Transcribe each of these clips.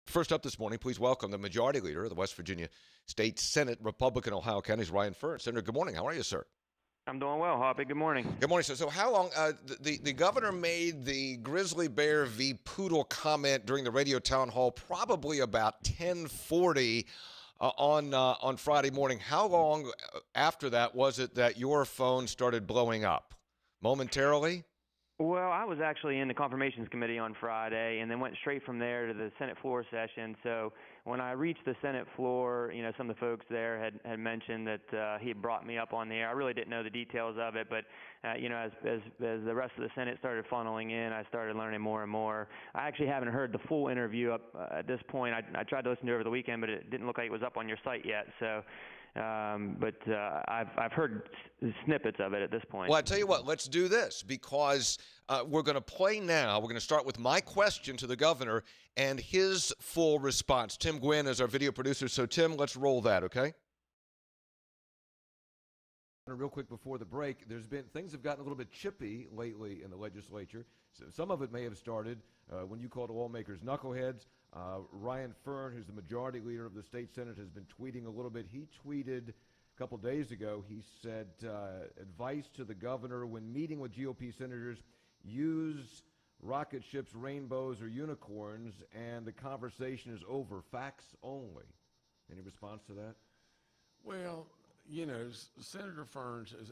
First up this morning, please welcome the Majority Leader of the West Virginia State Senate, Republican Ohio County's Ryan Ferns. Senator, good morning. How are you, sir? I'm doing well, Hoppy. Good morning. Good morning, sir. So how long, the governor made the grizzly bear v. poodle comment during the radio town hall probably about 10:40 on Friday morning. How long after that was it that your phone started blowing up? Momentarily? Well, I was actually in the Confirmations Committee on Friday and then went straight from there to the Senate floor session. So when I reached the Senate floor, some of the folks there had mentioned that he had brought me up on the air. I really didn't know the details of it, but, as the rest of the Senate started funneling in, I started learning more and more. I actually haven't heard the full interview up at this point. I tried to listen to it over the weekend, but it didn't look like it was up on your site yet. So I've heard snippets of it at this point. Well, I tell you what, let's do this because we're going to play now. We're going to start with my question to the governor and his full response. Tim Gwynn is our video producer. So, Tim, let's roll that, okay? Real quick before the break, things have gotten a little bit chippy lately in the legislature. So some of it may have started when you called lawmakers knuckleheads. Ryan Ferns, who's the majority leader of the state senate, has been tweeting a little bit. He tweeted a couple days ago. He said, advice to the governor when meeting with GOP senators, use rocket ships, rainbows, or unicorns, and the conversation is over. Facts only. Any response to that? Well, Senator Ferns is,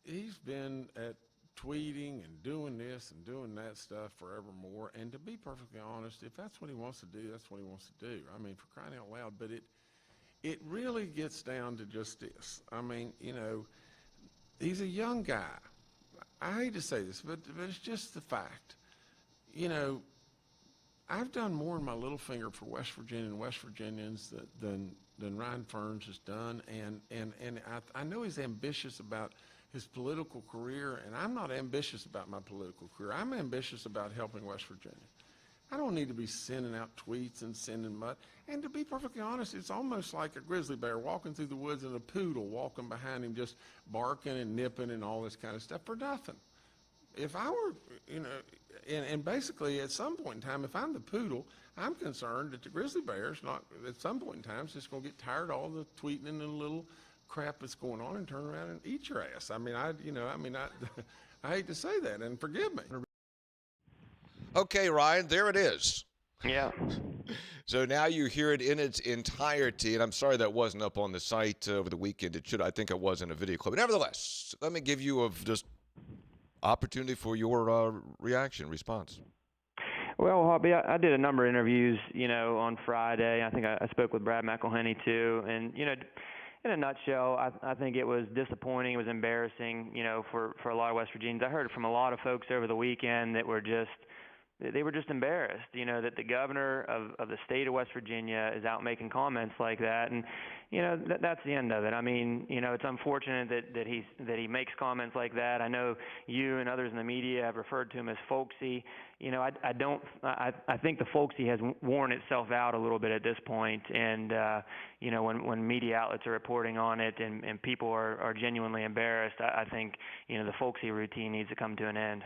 he's been at tweeting and doing this and doing that stuff forevermore. And to be perfectly honest, if that's what he wants to do, that's what he wants to do. I mean, for crying out loud. But it really gets down to just this. I mean, he's a young guy. I hate to say this, but it's just the fact. I've done more in my little finger for West Virginia and West Virginians than Ryan Ferns has done, and I know he's ambitious about his political career, and I'm not ambitious about my political career. I'm ambitious about helping West Virginia. I don't need to be sending out tweets and sending mud. And to be perfectly honest, it's almost like a grizzly bear walking through the woods and a poodle walking behind him, just barking and nipping and all this kind of stuff for nothing. If I were, and basically at some point in time, if I'm the poodle, I'm concerned that the grizzly bear's not, at some point in time, is just going to get tired of all the tweeting and the little crap that's going on and turn around and eat your ass. I mean, I hate to say that, and forgive me. Okay, Ryan, there it is. Yeah. So now you hear it in its entirety, and I'm sorry that wasn't up on the site over the weekend. I think it was in a video clip. But nevertheless, let me give you just opportunity for your reaction, response. Well, Hoppy, I did a number of interviews, on Friday. I think I spoke with Brad McElhenney too, and in a nutshell, I think it was disappointing. It was embarrassing, for a lot of West Virginians. I heard from a lot of folks over the weekend that were just embarrassed, that the governor of the state of West Virginia is out making comments like that, and that's the end of it. I mean, it's unfortunate that he makes comments like that. I know you and others in the media have referred to him as folksy. I think the folksy has worn itself out a little bit at this point, and when media outlets are reporting on it and people are genuinely embarrassed, I think the folksy routine needs to come to an end.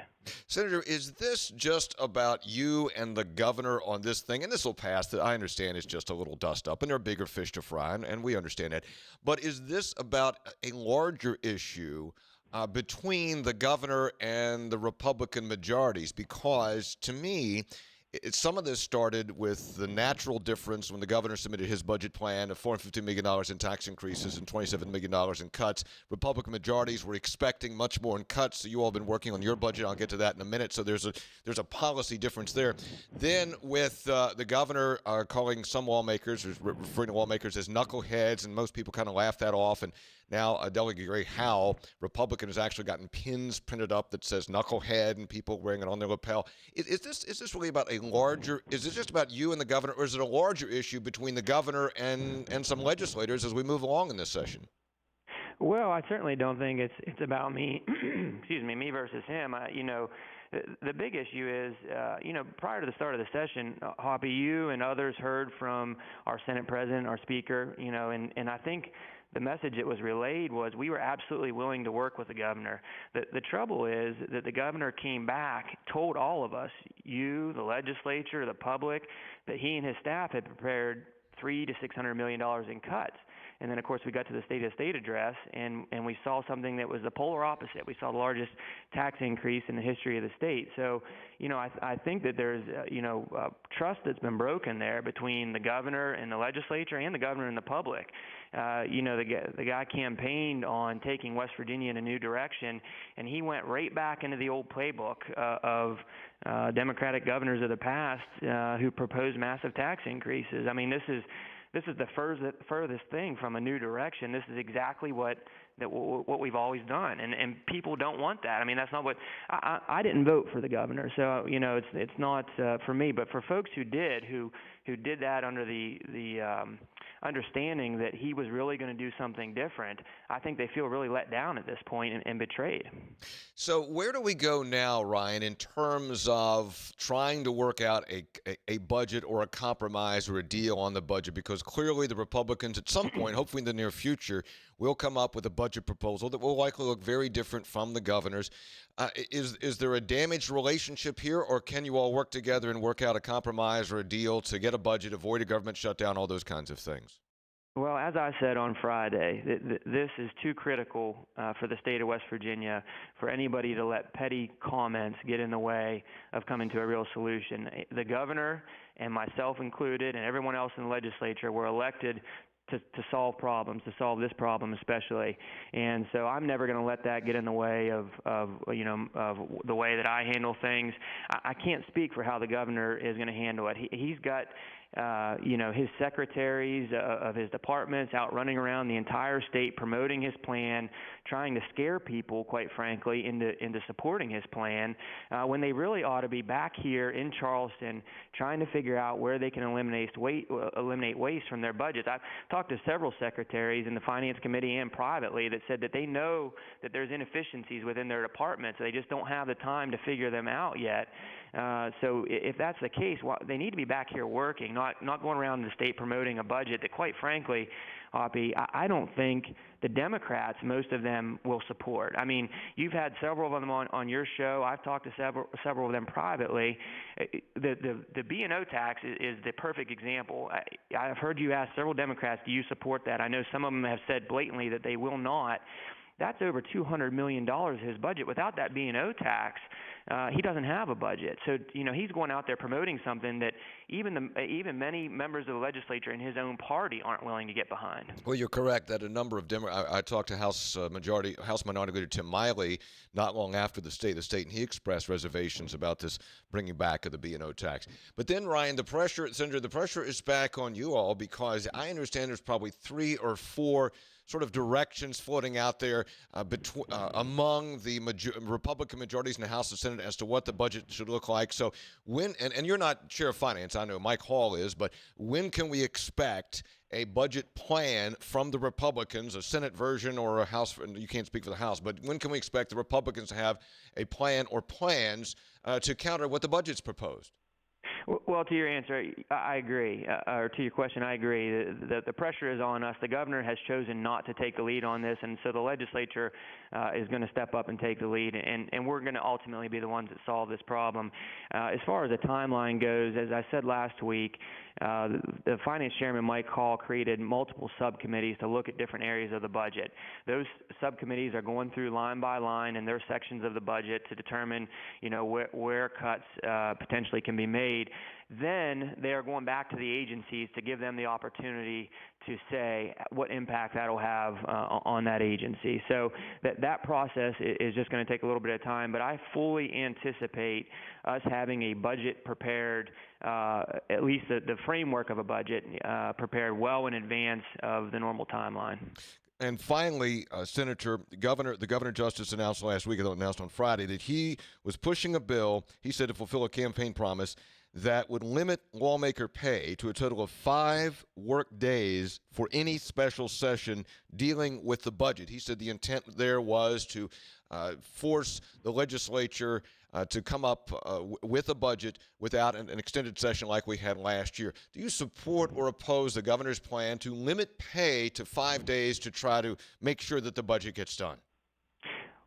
Senator, is this just about you and the governor on this thing? And this will pass. That I understand is just a little dust up, and there are bigger fish to fry, and we understand that. But is this about a larger issue between the governor and the Republican majorities? Because to me, some of this started with the natural difference when the governor submitted his budget plan of $450 million in tax increases and $27 million in cuts. Republican majorities were expecting much more in cuts. So you all have been working on your budget. I'll get to that in a minute. So there's a policy difference there. Then with the governor calling some lawmakers, referring to lawmakers as knuckleheads, and most people kind of laugh that off. And now Delegate Gray Howell, Republican, has actually gotten pins printed up that says knucklehead and people wearing it on their lapel. Is this really about is it just about you and the governor, or is it a larger issue between the governor and some legislators as we move along in this session? Well, I certainly don't think it's about me, me versus him. The big issue is, prior to the start of the session, Hoppy, you and others heard from our Senate President, our Speaker, and I think the message that was relayed was we were absolutely willing to work with the governor. The trouble is that the governor came back, told all of us, you, the legislature, the public, that he and his staff had prepared $300 to $600 million in cuts. And then, of course, we got to the State of State address, and we saw something that was the polar opposite. We saw the largest tax increase in the history of the state. So, I think that there's, trust that's been broken there between the governor and the legislature and the governor and the public. The guy campaigned on taking West Virginia in a new direction, and he went right back into the old playbook of Democratic governors of the past who proposed massive tax increases. I mean, this is the furthest thing from a new direction. This is exactly what we've always done, and people don't want that. I mean, that's not what I didn't vote for the governor, so it's not for me. But for folks who did that under the understanding that he was really going to do something different, I think they feel really let down at this point and betrayed. So where do we go now, Ryan, in terms of trying to work out a budget or a compromise or a deal on the budget? Because clearly the Republicans at some point, hopefully in the near future, will come up with a budget proposal that will likely look very different from the governor's. Is there a damaged relationship here, or can you all work together and work out a compromise or a deal to get a budget, avoid a government shutdown, all those kinds of things? Well, as I said on Friday, this is too critical for the state of West Virginia for anybody to let petty comments get in the way of coming to a real solution. The governor, and myself included, and everyone else in the legislature were elected to solve problems, to solve this problem especially. And so I'm never going to let that get in the way of the way that I handle things. I can't speak for how the governor is going to handle it. He's got his secretaries of his departments out running around the entire state promoting his plan, trying to scare people, quite frankly, into supporting his plan, when they really ought to be back here in Charleston trying to figure out where they can eliminate waste from their budgets. I've talked to several secretaries in the Finance Committee and privately that said that they know that there's inefficiencies within their departments. They just don't have the time to figure them out yet. So if that's the case, they need to be back here working, not going around the state promoting a budget that, quite frankly, Hoppy, I don't think the Democrats, most of them, will support. I mean, you've had several of them on your show. I've talked to several of them privately. The B&O tax is the perfect example. I've heard you ask several Democrats, do you support that? I know some of them have said blatantly that they will not. That's over $200 million his budget. Without that B&O tax, he doesn't have a budget. So, he's going out there promoting something that even many members of the legislature in his own party aren't willing to get behind. Well, you're correct that a number of I talked to House Minority Leader Tim Miley not long after the state, and he expressed reservations about this bringing back of the B&O tax. But then, Ryan, Senator, the pressure is back on you all, because I understand there's probably 3 or 4 sort of directions floating out there among the Republican majorities in the House and Senate as to what the budget should look like. So and you're not chair of finance, I know Mike Hall is, but when can we expect a budget plan from the Republicans, a Senate version or a House? You can't speak for the House, but when can we expect the Republicans to have a plan or plans to counter what the budget's proposed? Well, to your answer, I agree. Or to your question, I agree. The pressure is on us. The governor has chosen not to take the lead on this, and so the legislature is going to step up and take the lead, and we're going to ultimately be the ones that solve this problem. As far as the timeline goes, as I said last week, the Finance Chairman, Mike Hall, created multiple subcommittees to look at different areas of the budget. Those subcommittees are going through line by line in their sections of the budget to determine, where cuts potentially can be made. Then they are going back to the agencies to give them the opportunity to say what impact that will have on that agency. So that process is just going to take a little bit of time, but I fully anticipate us having a budget prepared, at least the framework of a budget prepared well in advance of the normal timeline. And finally, Senator, the governor justice announced last week, announced on Friday, that he was pushing a bill, he said, to fulfill a campaign promise that would limit lawmaker pay to a total of 5 work days for any special session dealing with the budget. He said the intent there was to force the legislature to come up with a budget without an extended session like we had last year. Do you support or oppose the governor's plan to limit pay to 5 days to try to make sure that the budget gets done?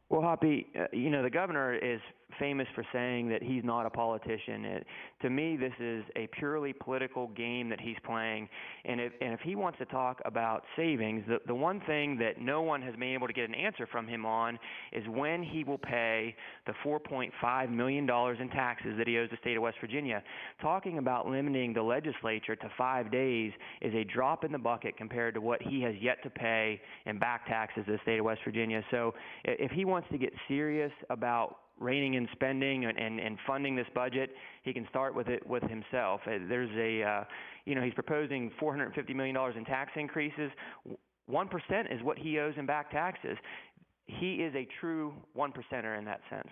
Well, Hoppy, the governor is famous for saying that he's not a politician. To me, this is a purely political game that he's playing. And if he wants to talk about savings, the one thing that no one has been able to get an answer from him on is when he will pay the $4.5 million in taxes that he owes the state of West Virginia. Talking about limiting the legislature to 5 days is a drop in the bucket compared to what he has yet to pay in back taxes to the state of West Virginia. So if he wants to get serious about reining in spending and funding this budget, he can start with it with himself. There's he's proposing $450 million in tax increases. 1% is what he owes in back taxes. He is a true 1%er in that sense.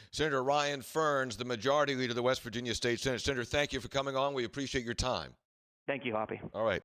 Senator Ryan Ferns, the Majority Leader of the West Virginia State Senate. Senator, thank you for coming on. We appreciate your time. Thank you, Hoppy. All right.